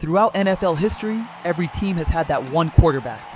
Throughout NFL history, every team has had that one quarterback.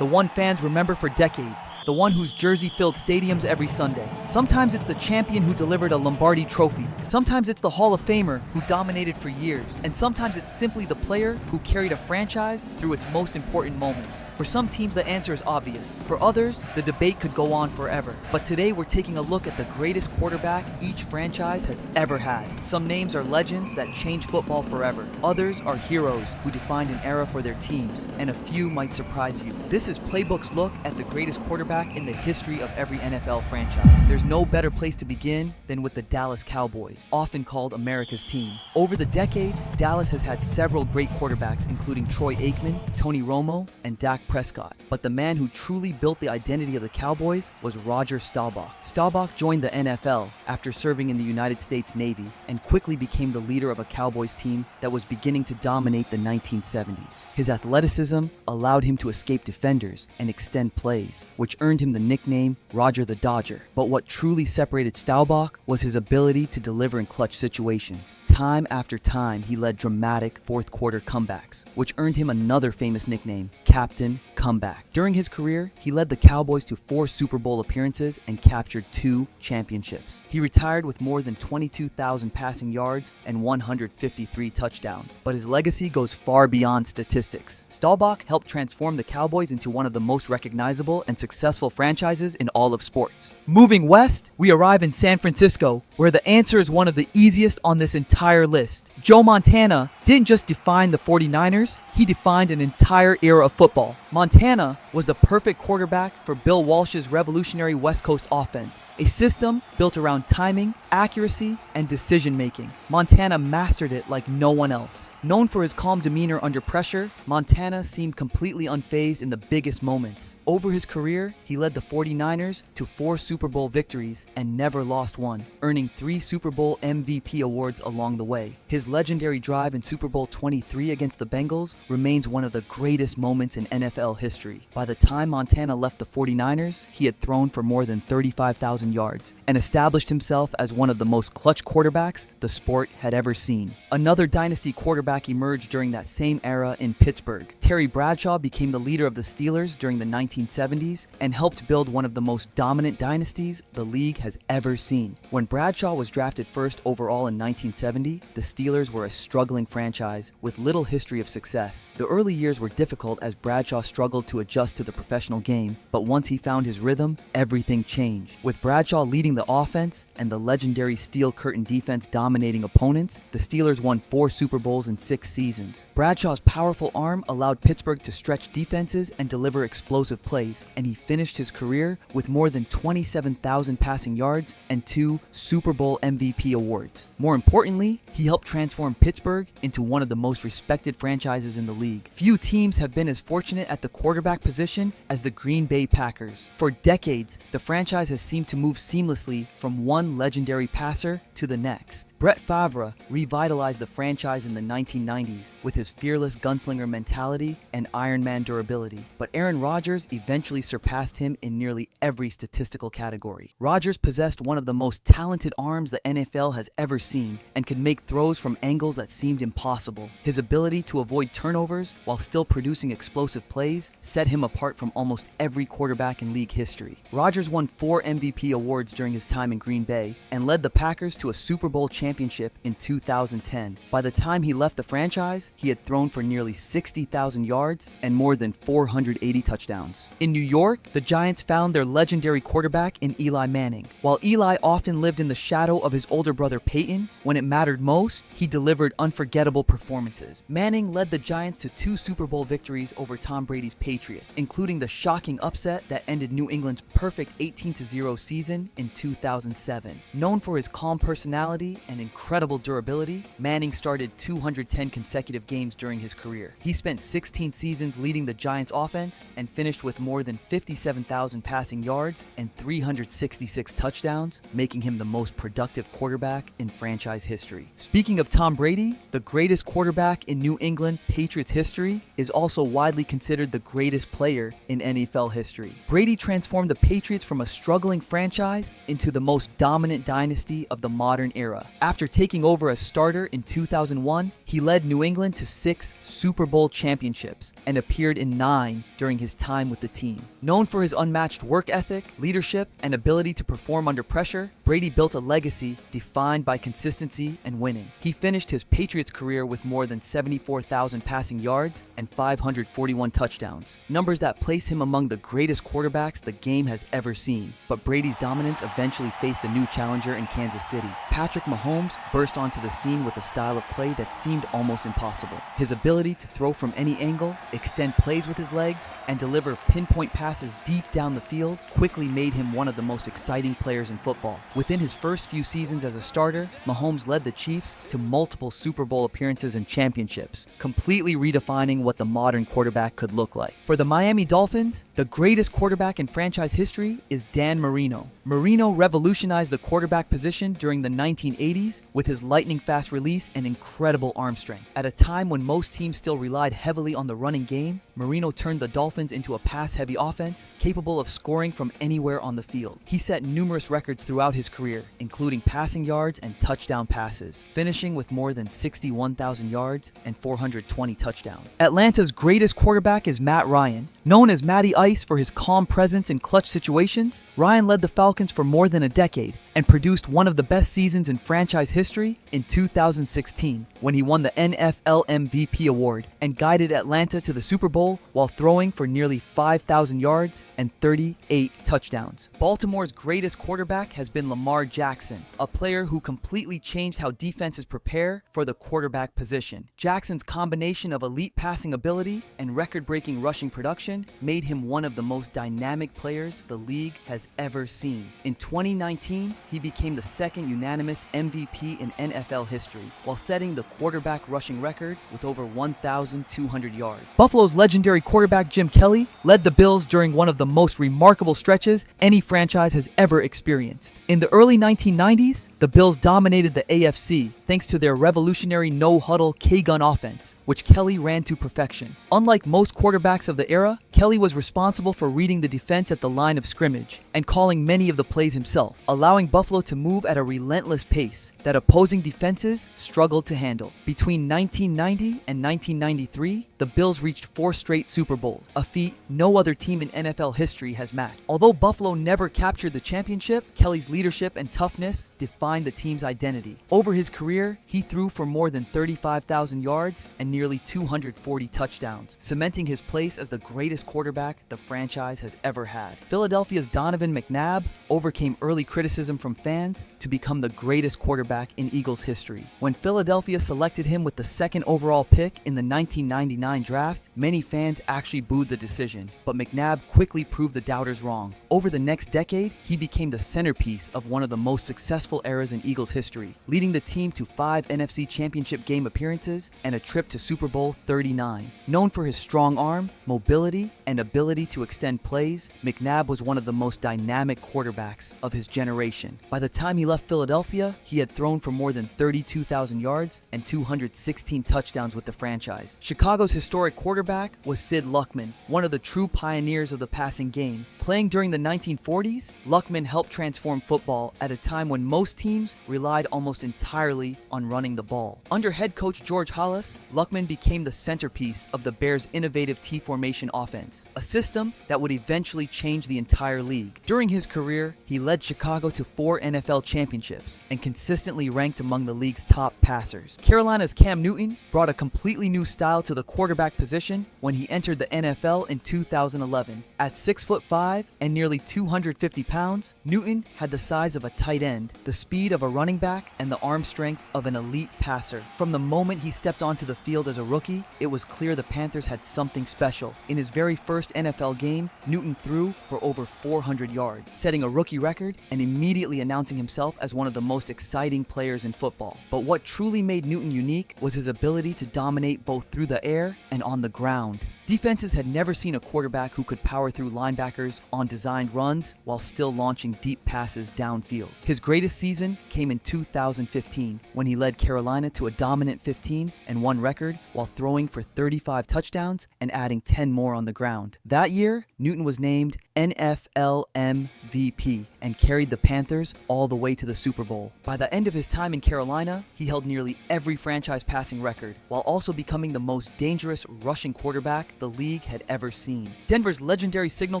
The one fans remember for decades. The one whose jersey filled stadiums every Sunday. Sometimes it's the champion who delivered a Lombardi trophy. Sometimes it's the Hall of Famer who dominated for years. And sometimes it's simply the player who carried a franchise through its most important moments. For some teams, the answer is obvious. For others, the debate could go on forever. But today, we're taking a look at the greatest quarterback each franchise has ever had. Some names are legends that changed football forever. Others are heroes who defined an era for their teams. And a few might surprise you. This is Playbook's look at the greatest quarterback in the history of every NFL franchise. There's no better place to begin than with the Dallas Cowboys, often called America's team. Over the decades, Dallas has had several great quarterbacks, including Troy Aikman, Tony Romo, and Dak Prescott. But the man who truly built the identity of the Cowboys was Roger Staubach. Staubach joined the NFL after serving in the United States Navy and quickly became the leader of a Cowboys team that was beginning to dominate the 1970s. His athleticism allowed him to escape defenders and extend plays, which earned him the nickname Roger the Dodger. But what truly separated Staubach was his ability to deliver in clutch situations. Time after time, he led dramatic fourth-quarter comebacks, which earned him another famous nickname, Captain Comeback. During his career, he led the Cowboys to 4 Super Bowl appearances and captured 2 championships. He retired with more than 22,000 passing yards and 153 touchdowns. But his legacy goes far beyond statistics. Staubach helped transform the Cowboys into one of the most recognizable and successful franchises in all of sports. Moving west, we arrive in San Francisco, where the answer is one of the easiest on this entire list. Joe Montana didn't just define the 49ers, he defined an entire era of football. Montana was the perfect quarterback for Bill Walsh's revolutionary West Coast offense, a system built around timing, accuracy, and decision-making. Montana mastered it like no one else. Known for his calm demeanor under pressure, Montana seemed completely unfazed in the biggest moments. Over his career, he led the 49ers to 4 Super Bowl victories and never lost one, earning 3 Super Bowl MVP awards along the way. His legendary drive in Super Bowl 23 against the Bengals remains one of the greatest moments in NFL history. By the time Montana left the 49ers, he had thrown for more than 35,000 yards and established himself as one of the most clutch quarterbacks the sport had ever seen. Another dynasty quarterback emerged during that same era in Pittsburgh. Terry Bradshaw became the leader of the Steelers during the 1970s and helped build one of the most dominant dynasties the league has ever seen. When Bradshaw was drafted first overall in 1970, the Steelers were a struggling franchise with little history of success. The early years were difficult as Bradshaw struggled to adjust to the professional game, but once he found his rhythm, everything changed. With Bradshaw leading the offense and the legendary Steel Curtain defense dominating opponents, the Steelers won 4 Super Bowls in 6 seasons. Bradshaw's powerful arm allowed Pittsburgh to stretch defenses and deliver explosive plays, and he finished his career with more than 27,000 passing yards and 2 Super Bowl MVP awards. More importantly, he helped transform Pittsburgh into one of the most respected franchises in the league. Few teams have been as fortunate at the quarterback position as the Green Bay Packers. For decades, the franchise has seemed to move seamlessly from one legendary passer to the next. Brett Favre revitalized the franchise in the 1990s with his fearless gunslinger mentality and Iron Man durability, but Aaron Rodgers eventually surpassed him in nearly every statistical category. Rodgers possessed one of the most talented arms the NFL has ever seen and could make throws from angles that seemed impossible. His ability to avoid turnovers while still producing explosive plays set him apart from almost every quarterback in league history. Rodgers won 4 MVP awards during his time in Green Bay and led the Packers to a Super Bowl championship in 2010. By the time he left the franchise, he had thrown for nearly 60,000 yards and more than 480 touchdowns. In New York, the Giants found their legendary quarterback in Eli Manning. While Eli often lived in the shadow of his older brother Peyton, when it mattered most, he delivered unforgettable performances. Manning led the Giants to 2 Super Bowl victories over Tom Brady's Patriots, including the shocking upset that ended New England's perfect 18-0 season in 2007. Known for his calm personality and incredible durability, Manning started 210 consecutive games during his career. He spent 16 seasons leading the Giants offense and finished with more than 57,000 passing yards and 366 touchdowns, making him the most productive quarterback in franchise history. Speaking of Tom Brady, the greatest quarterback in New England Patriots history, is also widely considered the greatest player in NFL history. Brady transformed the Patriots from a struggling franchise into the most dominant dynasty of the modern era. After taking over as starter in 2001, he led New England to 6 Super Bowl championships and appeared in 9 during his time with the team. Known for his unmatched work ethic, leadership, and ability to perform under pressure, Brady built a legacy defined by consistency and winning. He finished his Patriots career with more than 74,000 passing yards and 541 touchdowns, numbers that place him among the greatest quarterbacks the game has ever seen. But Brady's dominance eventually faced a new challenger in Kansas City. Patrick Mahomes burst onto the scene with a style of play that seemed almost impossible. His ability to throw from any angle, extend plays with his legs, and deliver pinpoint passes deep down the field quickly made him one of the most exciting players in football. Within his first few seasons as a starter, Mahomes led the Chiefs to multiple Super Bowl appearances and championships, completely redefining what the modern quarterback could look like. For the Miami Dolphins, the greatest quarterback in franchise history is Dan Marino. Marino revolutionized the quarterback position during the 1980s with his lightning-fast release and incredible arm strength. At a time when most teams still relied heavily on the running game, Marino turned the Dolphins into a pass-heavy offense capable of scoring from anywhere on the field. He set numerous records throughout his career, including passing yards and touchdown passes, finishing with more than 61,000 yards and 420 touchdowns. Atlanta's greatest quarterback is Matt Ryan. Known as Matty Ice for his calm presence in clutch situations, Ryan led the Falcons for more than a decade and produced one of the best seasons in franchise history in 2016 when he won the NFL MVP award and guided Atlanta to the Super Bowl while throwing for nearly 5,000 yards and 38 touchdowns. Baltimore's greatest quarterback has been Lamar Jackson, a player who completely changed how defenses prepare for the quarterback position. Jackson's combination of elite passing ability and record-breaking rushing production made him one of the most dynamic players the league has ever seen. In 2019, he became the second unanimous MVP in NFL history, while setting the quarterback rushing record with over 1,200 yards. Buffalo's legendary quarterback Jim Kelly led the Bills during one of the most remarkable stretches any franchise has ever experienced. In the early 1990s, the Bills dominated the AFC thanks to their revolutionary no-huddle K-gun offense, which Kelly ran to perfection. Unlike most quarterbacks of the era, Kelly was responsible for reading the defense at the line of scrimmage and calling many of the plays himself, allowing Buffalo to move at a relentless pace that opposing defenses struggled to handle. Between 1990 and 1993, the Bills reached 4 straight Super Bowls, a feat no other team in NFL history has matched. Although Buffalo never captured the championship, Kelly's leadership and toughness defined the team's identity. Over his career, he threw for more than 35,000 yards and nearly 240 touchdowns, cementing his place as the greatest quarterback the franchise has ever had. Philadelphia's Donovan McNabb overcame early criticism from fans to become the greatest quarterback in Eagles history. When Philadelphia selected him with the 2nd overall pick in the 1999 draft, many fans actually booed the decision, but McNabb quickly proved the doubters wrong. Over the next decade, he became the centerpiece of one of the most successful eras in Eagles history, leading the team to 5 NFC Championship game appearances and a trip to Super Bowl 39. Known for his strong arm, mobility, and ability to extend plays, McNabb was one of the most dynamic quarterbacks of his generation. By the time he left Philadelphia, he had thrown for more than 32,000 yards and 216 touchdowns with the franchise. Chicago's historic quarterback was Sid Luckman, one of the true pioneers of the passing game. Playing during the 1940s, Luckman helped transform football at a time when most teams relied almost entirely on running the ball. Under head coach George Halas, Luckman became the centerpiece of the Bears' innovative T-formation offense, a system that would eventually change the entire league. During his career, he led Chicago to 4 NFL championships and consistently ranked among the league's top passers. Carolina's Cam Newton brought a completely new style to the quarterback position when he entered the NFL in 2011. At 6'5" and nearly 250 pounds, Newton had the size of a tight end, the speed of a running back, and the arm strength of an elite passer. From the moment he stepped onto the field as a rookie, it was clear the Panthers had something special. In his very first NFL game, Newton threw for over 400 yards, setting a rookie record and immediately announcing himself as one of the most exciting players in football. But what truly made Newton unique was his ability to dominate both through the air and on the ground. Defenses had never seen a quarterback who could power through linebackers on designed runs while still launching deep passes downfield. His greatest season came in 2015 when he led Carolina to a dominant 15-1 record while throwing for 35 touchdowns and adding 10 more on the ground. That year, Newton was named NFL MVP and carried the Panthers all the way to the Super Bowl. By the end of his time in Carolina, he held nearly every franchise passing record, while also becoming the most dangerous rushing quarterback the league had ever seen. Denver's legendary signal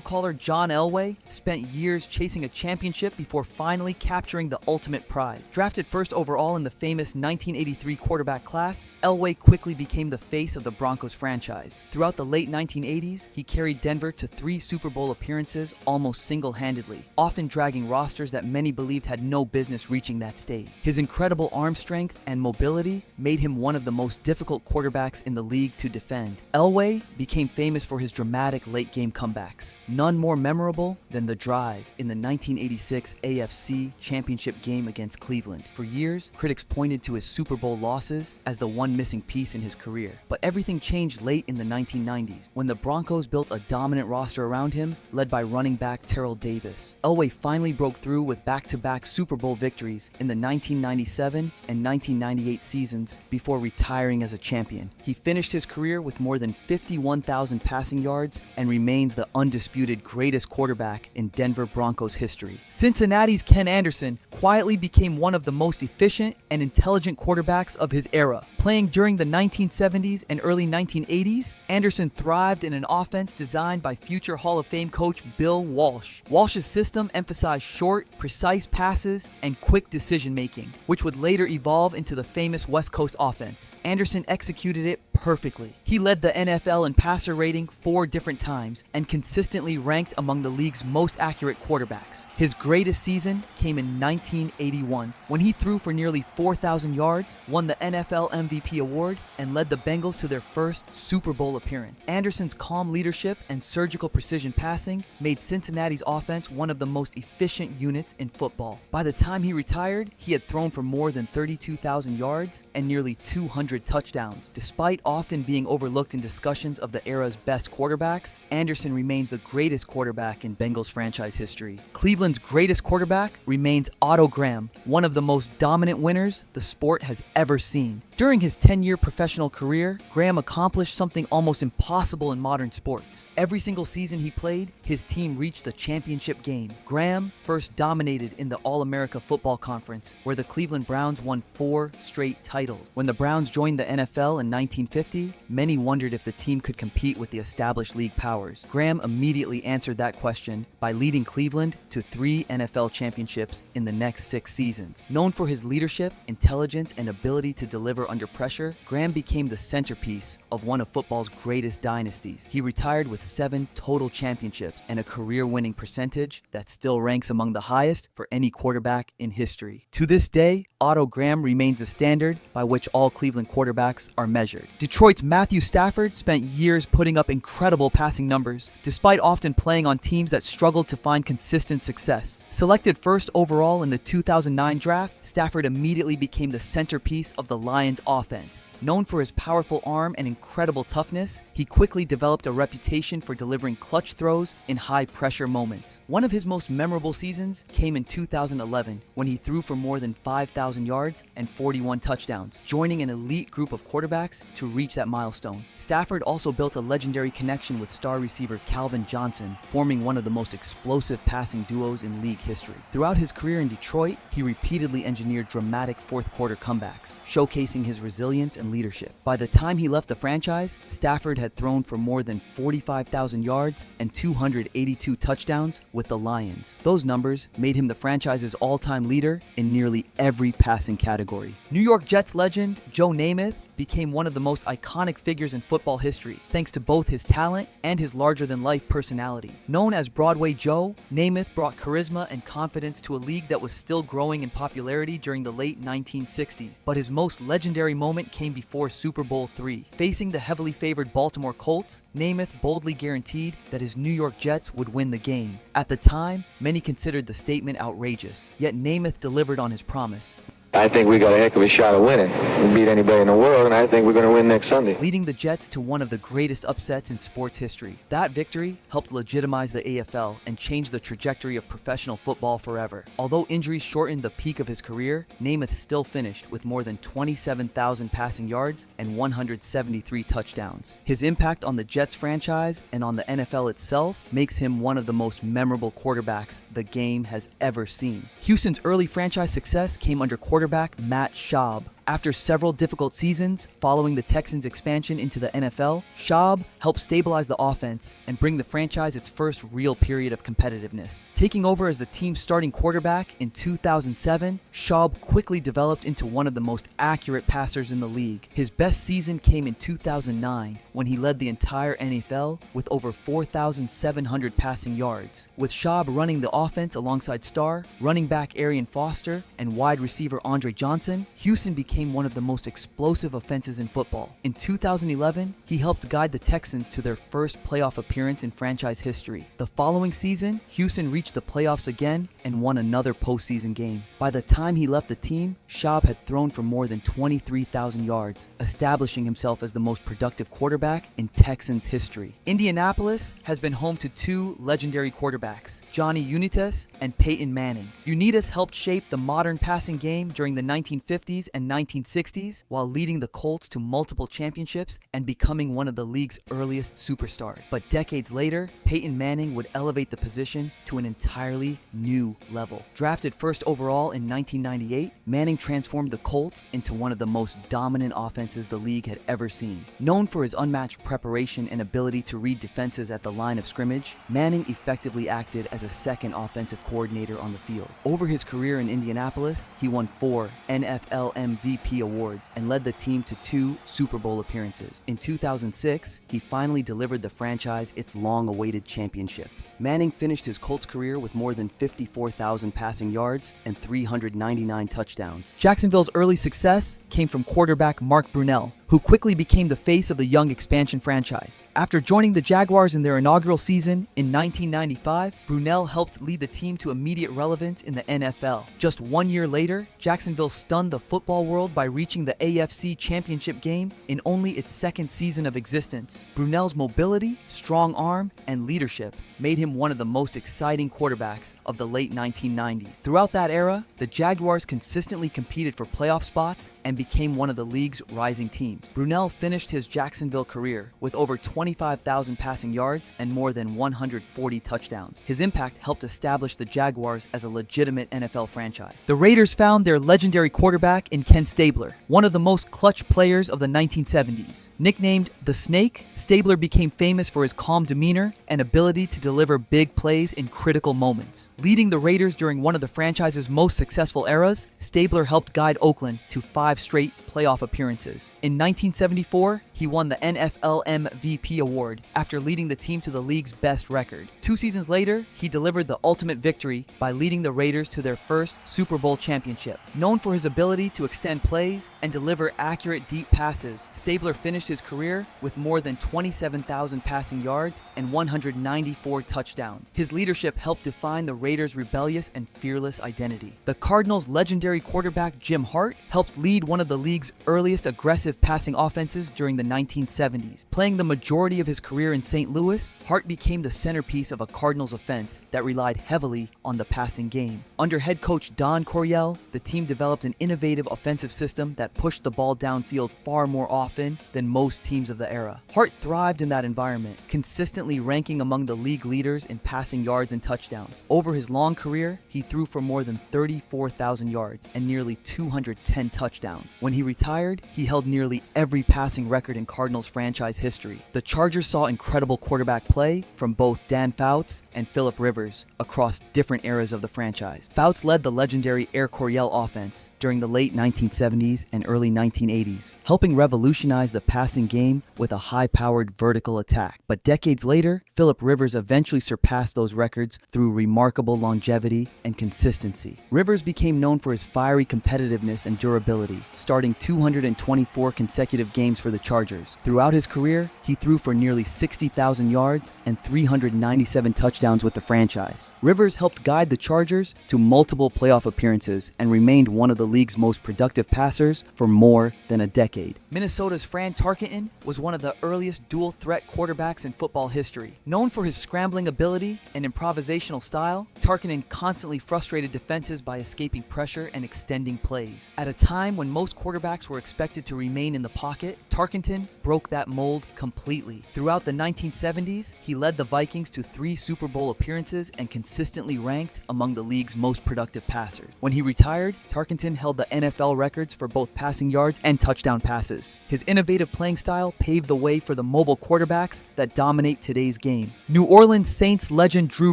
caller John Elway spent years chasing a championship before finally capturing the ultimate prize. Drafted first overall in the famous 1983 quarterback class, Elway quickly became the face of the Broncos franchise. Throughout the late 1980s, he carried Denver to 3 Super Bowl appearances almost single-handedly, often dragging rosters that many believed had no business reaching that stage. His incredible arm strength and mobility made him one of the most difficult quarterbacks in the league to defend. Elway became famous for his dramatic late-game comebacks, none more memorable than the drive in the 1986 AFC Championship game against Cleveland. For years, critics pointed to his Super Bowl losses as the one missing piece in his career. But everything changed late in the 1990s, when the Broncos built a dominant roster around him, led by running back Terrell Davis. Elway finally broke through with back-to-back Super Bowl victories in the 1997 and 1998 seasons before retiring as a champion. He finished his career with more than 51,000 passing yards and remains the undisputed greatest quarterback in Denver Broncos history. Cincinnati's Ken Anderson quietly became one of the most efficient and intelligent quarterbacks of his era. Playing during the 1970s and early 1980s, Anderson thrived in an offense designed by future Hall of Fame coach Bill Walsh. Walsh's system emphasized short, precise passes and quick decision-making, which would later evolve into the famous West Coast offense. Anderson executed it perfectly. He led the NFL in passer rating 4 different times and consistently ranked among the league's most accurate quarterbacks. His greatest season came in 1981 when he threw for nearly 4,000 yards, won the NFL MVP award, and led the Bengals to their first Super Bowl appearance. Anderson's calm leadership and surgical precision passing made Cincinnati's offense one of the most efficient units in football. By the time he retired, he had thrown for more than 32,000 yards and nearly 200 touchdowns. Despite often being overlooked in discussions of the era's best quarterbacks, Anderson remains the greatest quarterback in Bengals franchise history. Cleveland's greatest quarterback remains Otto Graham, one of the most dominant winners the sport has ever seen. During his 10-year professional career, Graham accomplished something almost impossible in modern sports. Every single season he played, his team reached the championship game. Graham first dominated in the All-America Football Conference, where the Cleveland Browns won 4 straight titles. When the Browns joined the NFL in 1950, many wondered if the team could compete with the established league powers. Graham immediately answered that question by leading Cleveland to 3 NFL championships in the next 6 seasons. Known for his leadership, intelligence, and ability to deliver under pressure, Graham became the centerpiece of one of football's greatest dynasties. He retired with 7 total championships and a career-winning percentage that still ranks among the highest for any quarterback in history. To this day, Otto Graham remains the standard by which all Cleveland quarterbacks are measured. Detroit's Matthew Stafford spent years putting up incredible passing numbers, despite often playing on teams that struggled to find consistent success. Selected first overall in the 2009 draft, Stafford immediately became the centerpiece of the Lions' offense. Known for his powerful arm and incredible toughness, he quickly developed a reputation for delivering clutch throws in high-pressure moments. One of his most memorable seasons came in 2011, when he threw for more than 5,000 yards and 41 touchdowns, joining an elite group of quarterbacks to reach that milestone. Stafford also built a legendary connection with star receiver Calvin Johnson, forming one of the most explosive passing duos in league history. Throughout his career in Detroit, he repeatedly engineered dramatic fourth-quarter comebacks, showcasing his resilience and leadership. By the time he left the franchise, Stafford had thrown for more than 45,000 yards and 282 touchdowns with the Lions. Those numbers made him the franchise's all-time leader in nearly every passing category. New York Jets legend Joe Namath became one of the most iconic figures in football history, thanks to both his talent and his larger-than-life personality. Known as Broadway Joe, Namath brought charisma and confidence to a league that was still growing in popularity during the late 1960s. But his most legendary moment came before Super Bowl III. Facing the heavily favored Baltimore Colts, Namath boldly guaranteed that his New York Jets would win the game. At the time, many considered the statement outrageous, yet Namath delivered on his promise. I think we got a heck of a shot of winning. We beat anybody in the world, and I think we're going to win next Sunday. Leading the Jets to one of the greatest upsets in sports history. That victory helped legitimize the AFL and change the trajectory of professional football forever. Although injuries shortened the peak of his career, Namath still finished with more than 27,000 passing yards and 173 touchdowns. His impact on the Jets franchise and on the NFL itself makes him one of the most memorable quarterbacks the game has ever seen. Houston's early franchise success came under quarterback Matt Schaub. After several difficult seasons following the Texans' expansion into the NFL, Schaub helped stabilize the offense and bring the franchise its first real period of competitiveness. Taking over as the team's starting quarterback in 2007, Schaub quickly developed into one of the most accurate passers in the league. His best season came in 2009 when he led the entire NFL with over 4,700 passing yards. With Schaub running the offense alongside star running back Arian Foster and wide receiver Andre Johnson, Houston became one of the most explosive offenses in football. In 2011, he helped guide the Texans to their first playoff appearance in franchise history. The following season, Houston reached the playoffs again and won another postseason game. By the time he left the team, Schaub had thrown for more than 23,000 yards, establishing himself as the most productive quarterback in Texans history. Indianapolis has been home to two legendary quarterbacks, Johnny Unitas and Peyton Manning. Unitas helped shape the modern passing game during the 1950s and 1960s, while leading the Colts to multiple championships and becoming one of the league's earliest superstars. But decades later, Peyton Manning would elevate the position to an entirely new level. Drafted first overall in 1998, Manning transformed the Colts into one of the most dominant offenses the league had ever seen. Known for his unmatched preparation and ability to read defenses at the line of scrimmage, Manning effectively acted as a second offensive coordinator on the field. Over his career in Indianapolis, he won 4 NFL MVP awards and led the team to 2 Super Bowl appearances. In 2006, he finally delivered the franchise its long-awaited championship. Manning finished his Colts career with more than 54,000 passing yards and 399 touchdowns. Jacksonville's early success came from quarterback Mark Brunell, who quickly became the face of the young expansion franchise. After joining the Jaguars in their inaugural season in 1995, Brunell helped lead the team to immediate relevance in the NFL. Just 1 year later, Jacksonville stunned the football world by reaching the AFC Championship game in only its second season of existence. Brunell's mobility, strong arm, and leadership made him one of the most exciting quarterbacks of the late 1990s. Throughout that era, the Jaguars consistently competed for playoff spots and became one of the league's rising teams. Brunell finished his Jacksonville career with over 25,000 passing yards and more than 140 touchdowns. His impact helped establish the Jaguars as a legitimate NFL franchise. The Raiders found their legendary quarterback in Ken Stabler, one of the most clutch players of the 1970s. Nicknamed the Snake, Stabler became famous for his calm demeanor and ability to deliver big plays in critical moments. Leading the Raiders during one of the franchise's most successful eras, Stabler helped guide Oakland to 5 straight playoff appearances. In 1974, he won the NFL MVP award after leading the team to the league's best record. 2 seasons later, he delivered the ultimate victory by leading the Raiders to their first Super Bowl championship. Known for his ability to extend plays and deliver accurate deep passes, Stabler finished his career with more than 27,000 passing yards and 194 touchdowns. His leadership helped define the Raiders' rebellious and fearless identity. The Cardinals' legendary quarterback Jim Hart helped lead one of the league's earliest aggressive passing offenses during the 1970s. Playing the majority of his career in St. Louis, Hart became the centerpiece of a Cardinals offense that relied heavily on the passing game. Under head coach Don Coryell, the team developed an innovative offensive system that pushed the ball downfield far more often than most teams of the era. Hart thrived in that environment, consistently ranking among the league leaders in passing yards and touchdowns. Over his long career, he threw for more than 34,000 yards and nearly 210 touchdowns. When he retired, he held nearly every passing record in Cardinals franchise history. The Chargers saw incredible quarterback play from both Dan Fouts and Phillip Rivers across different eras of the franchise. Fouts led the legendary Air Coryell offense during the late 1970s and early 1980s, helping revolutionize the passing game with a high-powered vertical attack. But decades later, Phillip Rivers eventually surpassed those records through remarkable longevity and consistency. Rivers became known for his fiery competitiveness and durability, starting 224 consecutive consecutive games for the Chargers. Throughout his career, he threw for nearly 60,000 yards and 397 touchdowns with the franchise. Rivers helped guide the Chargers to multiple playoff appearances and remained one of the league's most productive passers for more than a decade. Minnesota's Fran Tarkenton was one of the earliest dual-threat quarterbacks in football history. Known for his scrambling ability and improvisational style, Tarkenton constantly frustrated defenses by escaping pressure and extending plays. At a time when most quarterbacks were expected to remain in the pocket, Tarkenton broke that mold completely. Throughout the 1970s, he led the Vikings to 3 Super Bowl appearances and consistently ranked among the league's most productive passers. When he retired, Tarkenton held the NFL records for both passing yards and touchdown passes. His innovative playing style paved the way for the mobile quarterbacks that dominate today's game. New Orleans Saints legend Drew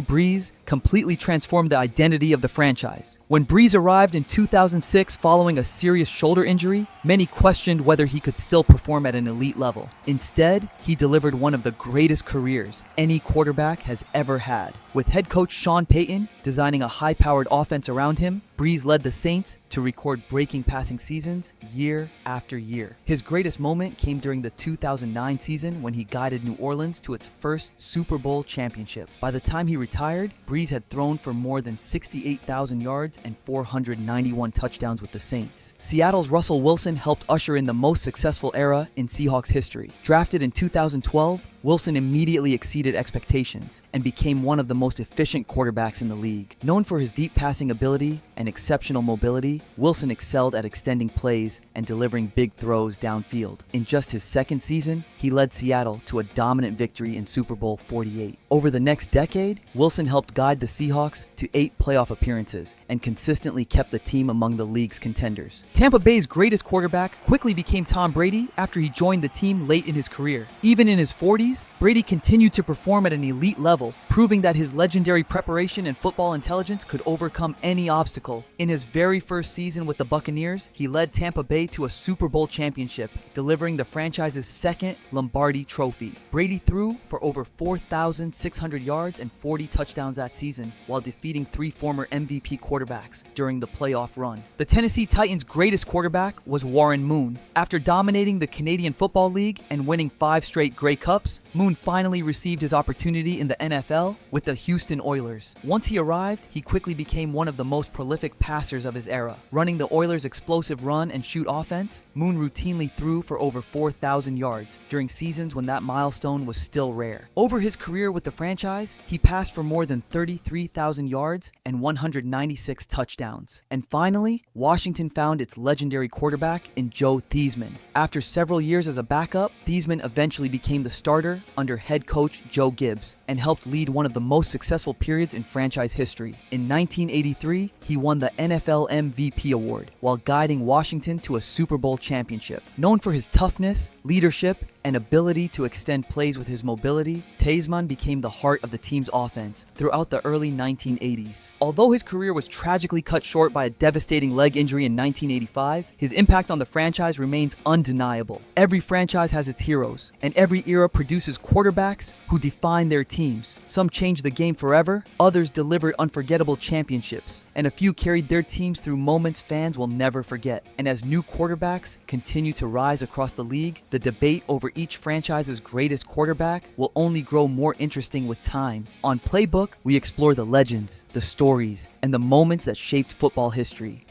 Brees completely transformed the identity of the franchise. When Brees arrived in 2006 following a serious shoulder injury, many questioned whether he could still perform at an elite level. Instead, he delivered one of the greatest careers any quarterback has ever had. With head coach Sean Payton designing a high-powered offense around him, Brees led the Saints to record breaking passing seasons year after year. His greatest moment came during the 2009 season when he guided New Orleans to its first Super Bowl championship. By the time he retired, Brees had thrown for more than 68,000 yards and 491 touchdowns with the Saints. Seattle's Russell Wilson helped usher in the most successful era in Seahawks history. Drafted in 2012, Wilson immediately exceeded expectations and became one of the most efficient quarterbacks in the league. Known for his deep passing ability and exceptional mobility, Wilson excelled at extending plays and delivering big throws downfield. In just his second season, he led Seattle to a dominant victory in Super Bowl 48. Over the next decade, Wilson helped guide the Seahawks to 8 playoff appearances and consistently kept the team among the league's contenders. Tampa Bay's greatest quarterback quickly became Tom Brady after he joined the team late in his career. Even in his 40s, Brady continued to perform at an elite level, proving that his legendary preparation and football intelligence could overcome any obstacle. In his very first season with the Buccaneers, he led Tampa Bay to a Super Bowl championship, delivering the franchise's second Lombardi trophy. Brady threw for over 4,600 yards and 40 touchdowns that season, while defeating 3 former MVP quarterbacks during the playoff run. The Tennessee Titans' greatest quarterback was Warren Moon. After dominating the Canadian Football League and winning 5 straight Grey Cups, Moon finally received his opportunity in the NFL with the Houston Oilers. Once he arrived, he quickly became one of the most prolific passers of his era. Running the Oilers' explosive run and shoot offense, Moon routinely threw for over 4,000 yards during seasons when that milestone was still rare. Over his career with the franchise, he passed for more than 33,000 yards and 196 touchdowns. And finally, Washington found its legendary quarterback in Joe Theismann. After several years as a backup, Theismann eventually became the starter under head coach Joe Gibbs and helped lead one of the most successful periods in franchise history. In 1983, he won the NFL MVP award while guiding Washington to a Super Bowl championship. Known for his toughness, leadership, and ability to extend plays with his mobility, Theismann became the heart of the team's offense throughout the early 1980s. Although his career was tragically cut short by a devastating leg injury in 1985, his impact on the franchise remains undeniable. Every franchise has its heroes, and every era produces quarterbacks who define their teams. Some changed the game forever, others delivered unforgettable championships, and a few carried their teams through moments fans will never forget. And as new quarterbacks continue to rise across the league, the debate over each franchise's greatest quarterback will only grow more interesting with time. On Playbook, we explore the legends, the stories, and the moments that shaped football history.